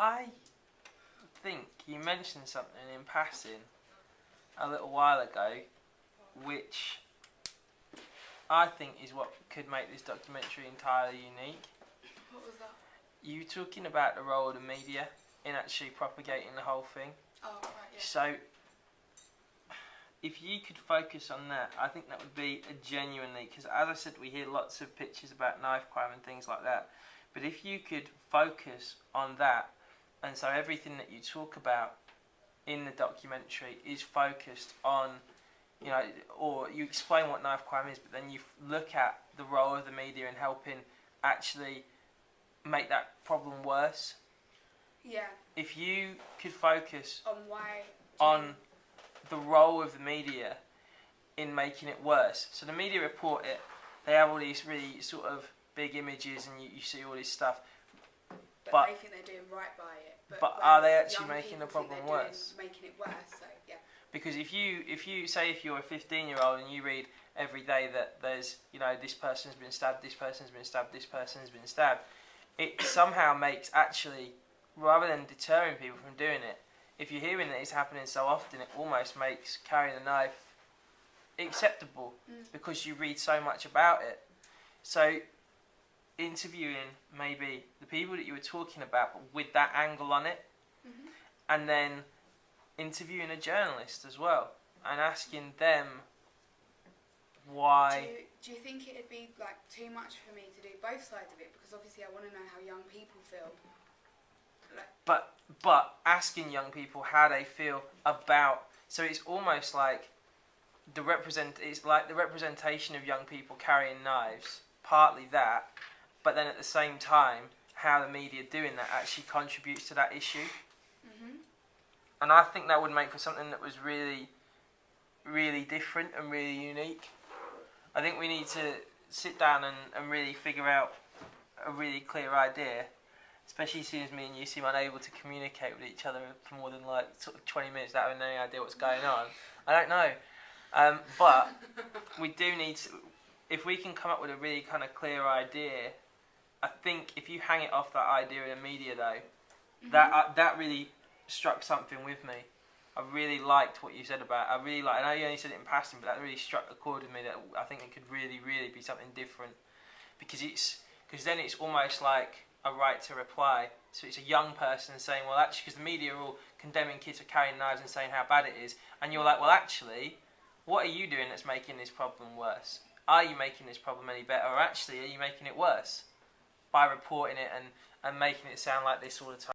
I think you mentioned something in passing a little while ago, which I think is what could make this documentary entirely unique. What was that? You were talking about the role of the media in actually propagating the whole thing. Oh, right, yeah. So, if you could focus on that, I think that would be a genuinely, because as I said, we hear lots of pictures about knife crime and things like that. But if you could focus on that, and so everything that you talk about in the documentary is focused on, you know, or you explain what knife crime is, but then you look at the role of the media in helping actually make that problem worse. Yeah. If you could focus On why... on the role of the media in making it worse. So the media report it, they have all these really sort of big images and you see all this stuff. But they think they're doing right by it. But are they actually making the problem worse? Making it worse, so yeah. Because if you say if you're a 15-year-old and you read every day that there's, you know, this person's been stabbed, this person's been stabbed, this person's been stabbed, it somehow makes actually, rather than deterring people from doing it, if you're hearing that it's happening so often, it almost makes carrying a knife acceptable because you read so much about it. So interviewing maybe the people that you were talking about with that angle on it, and then interviewing a journalist as well and asking them why. Do you think it'd be like too much for me to do both sides of it? Because obviously I want to know how young people feel. Like, but asking young people how they feel about, so it's almost like it's like the representation of young people carrying knives, partly that, but then at the same time how the media doing that actually contributes to that issue. And I think that would make for something that was really, really different and really unique. I think we need to sit down and really figure out a really clear idea, especially since me and you seem unable to communicate with each other for more than like sort of 20 minutes without having any idea what's going on. I don't know. But we do need to, if we can come up with a really kind of clear idea, I think if you hang it off that idea in the media though, that really struck something with me. I really liked what you said about it. I know you only said it in passing, but that really struck a chord with me that I think it could really, really be something different. Because then it's almost like a right to reply. So it's a young person saying, well, actually, because the media are all condemning kids for carrying knives and saying how bad it is, and you're like, well, actually, what are you doing that's making this problem worse? Are you making this problem any better, or actually, are you making it worse by reporting it and making it sound like this all the time?